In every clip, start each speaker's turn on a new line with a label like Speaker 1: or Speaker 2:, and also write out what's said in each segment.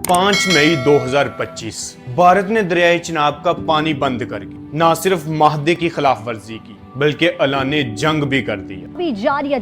Speaker 1: 5 मई 2025 भारत ने दरियाए चिनाब का पानी बंद करके न सिर्फ माहदे की खिलाफ वर्जी की बल्कि ऐलाने जंग भी कर दिया।
Speaker 2: अभी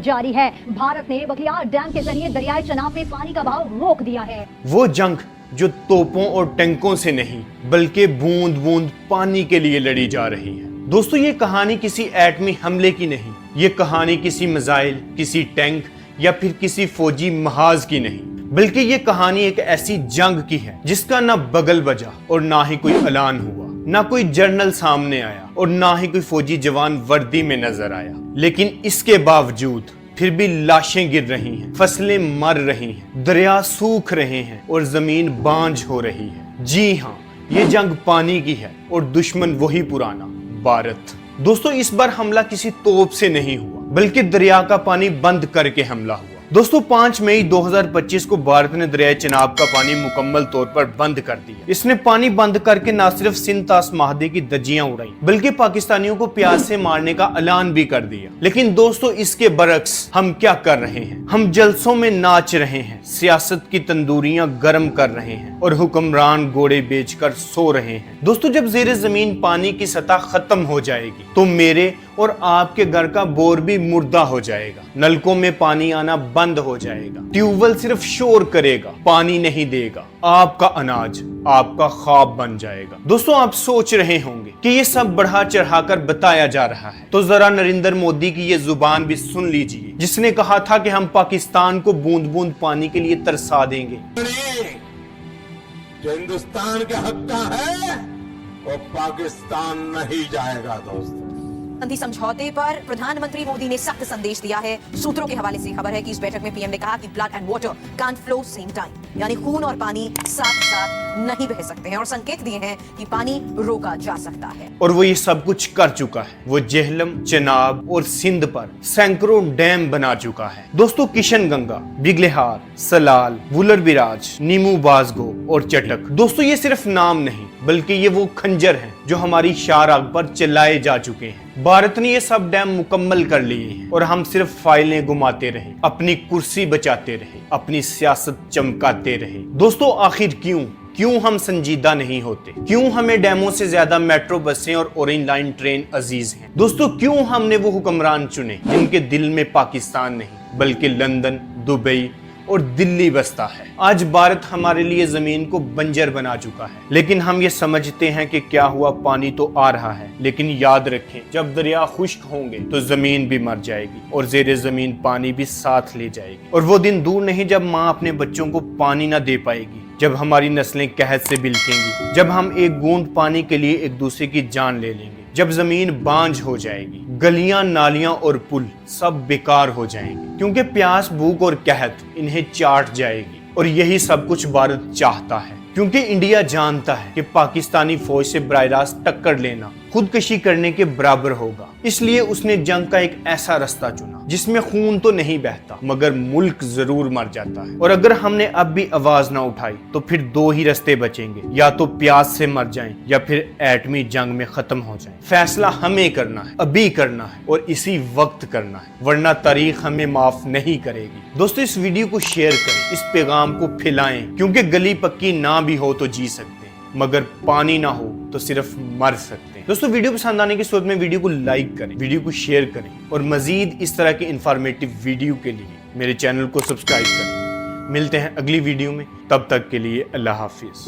Speaker 2: जारी है। भारत ने बखियार डैम के जरिए दरियाए चिनाब में पानी का बहाव रोक दिया है।
Speaker 1: वो जंग जो तोपों और टैंकों से नहीं बल्कि बूंद बूंद पानी के लिए लड़ी जा रही है। दोस्तों, ये कहानी किसी एटमी हमले की नहीं, ये कहानी किसी मिसाइल, किसी टैंक या फिर किसी फौजी महाज की नहीं, बल्कि ये कहानी एक ऐसी जंग की है जिसका ना बगल बजा और ना ही कोई ऐलान हुआ, ना कोई जर्नल सामने आया और ना ही कोई फौजी जवान वर्दी में नजर आया। लेकिन इसके बावजूद फिर भी लाशें गिर रही हैं, फसलें मर रही हैं, दरिया सूख रहे हैं और जमीन बांझ हो रही है। जी हाँ, ये जंग पानी की है और दुश्मन वही पुराना भारत। दोस्तों, इस बार हमला किसी तोप से नहीं हुआ बल्कि दरिया का पानी बंद करके हमला हुआ। दोस्तों, 5 मई 2025 को भारत ने दरियाए चिनाब का पानी मुकम्मल तौर पर बंद कर दिया। इसने पानी बंद करके न सिर्फ सिंध तास महादे की धज्जियां उड़ाई बल्कि पाकिस्तानियों को प्यास से मारने का ऐलान भी कर दिया। लेकिन दोस्तों, इसके बरक्स हम क्या कर रहे हैं? हम जलसों में नाच रहे हैं, सियासत की तंदूरियां गर्म कर रहे हैं और हुक्मरान घोड़े बेचकर सो रहे हैं। दोस्तों, जब जेरे जमीन पानी की सतह खत्म हो जाएगी तो मेरे और आपके घर का बोर भी मुर्दा हो जाएगा, नलकों में पानी आना बंद हो जाएगा, ट्यूबवेल सिर्फ शोर करेगा, पानी नहीं देगा, आपका अनाज आपका ख्वाब बन जाएगा। दोस्तों, आप सोच रहे होंगे कि ये सब बढ़ा चढ़ाकर बताया जा रहा है, तो जरा नरेंद्र मोदी की ये जुबान भी सुन लीजिए, जिसने कहा था कि हम पाकिस्तान को बूंद बूंद पानी के लिए तरसा देंगे।
Speaker 3: जो हिंदुस्तान के हक का है वो पाकिस्तान नहीं जाएगा। दोस्तों,
Speaker 4: शांति समझौते पर प्रधानमंत्री मोदी ने सख्त संदेश दिया है। सूत्रों के हवाले से खबर है कि इस बैठक में पीएम ने कहा कि blood and water can't flow same time, यानी खून और पानी साथ साथ नहीं बह सकते हैं, और संकेत दिए हैं कि पानी रोका जा सकता है।
Speaker 1: और वो ये सब कुछ कर चुका है। वो जेहलम, चिनाब और सिंध पर सैकड़ों डैम बना चुका है। दोस्तों, किशन गंगा, बिगलेहार, सलाल, वुलर बिराज, नीमू बाजगो और चटक, दोस्तों ये सिर्फ नाम नहीं बल्कि ये वो खंजर हैं जो हमारी शाहराग पर चलाए जा चुके हैं। भारत ने ये सब डैम मुकम्मल कर लिए हैं और हम सिर्फ फाइलें घुमाते रहे, अपनी कुर्सी बचाते रहे, अपनी सियासत चमकाते रहे। दोस्तों, आखिर क्यों हम संजीदा नहीं होते? क्यों हमें डैमों से ज्यादा मेट्रो बसें और ऑरेंज लाइन ट्रेन अजीज हैं? दोस्तों, क्यों हमने वो हुक्मरान चुने जिनके दिल में पाकिस्तान नहीं बल्कि लंदन, दुबई और दिल्ली बसता है? आज भारत हमारे लिए जमीन को बंजर बना चुका है, लेकिन हम ये समझते हैं कि क्या हुआ, पानी तो आ रहा है, लेकिन याद रखें, जब दरिया खुश्क होंगे तो जमीन भी मर जाएगी और जेरे जमीन पानी भी साथ ले जाएगी। और वो दिन दूर नहीं जब माँ अपने बच्चों को पानी ना दे पाएगी, जब हमारी नस्लें कहत से बिलकेंगी, जब हम एक बूंद पानी के लिए एक दूसरे की जान ले लेंगे, जब जमीन बांझ हो जाएगी, गलियां, नालियां और पुल सब बेकार हो जाएंगे, क्योंकि प्यास, भूख और कहत इन्हें चाट जाएगी। और यही सब कुछ भारत चाहता है, क्योंकि इंडिया जानता है कि पाकिस्तानी फौज से बराह रास्त टक्कर लेना खुदकशी करने के बराबर होगा। इसलिए उसने जंग का एक ऐसा रास्ता चुना जिसमें खून तो नहीं बहता मगर मुल्क जरूर मर जाता है। और अगर हमने अब भी आवाज ना उठाई तो फिर दो ही रास्ते बचेंगे, या तो प्यास से मर जाएं या फिर एटमी जंग में खत्म हो जाएं। फैसला हमें करना है, अभी करना है और इसी वक्त करना है, वरना तारीख हमें माफ नहीं करेगी। दोस्तों, इस वीडियो को शेयर करें, इस पैगाम को फैलाएं, क्योंकि गली पक्की ना भी हो तो जी सकते हैं, मगर पानी ना हो तो सिर्फ मर सकते हैं। दोस्तों, वीडियो पसंद आने की सूरत में वीडियो को लाइक करें, वीडियो को शेयर करें और मजीद इस तरह के इंफॉर्मेटिव वीडियो के लिए मेरे चैनल को सब्सक्राइब करें। मिलते हैं अगली वीडियो में, तब तक के लिए अल्लाह हाफिज।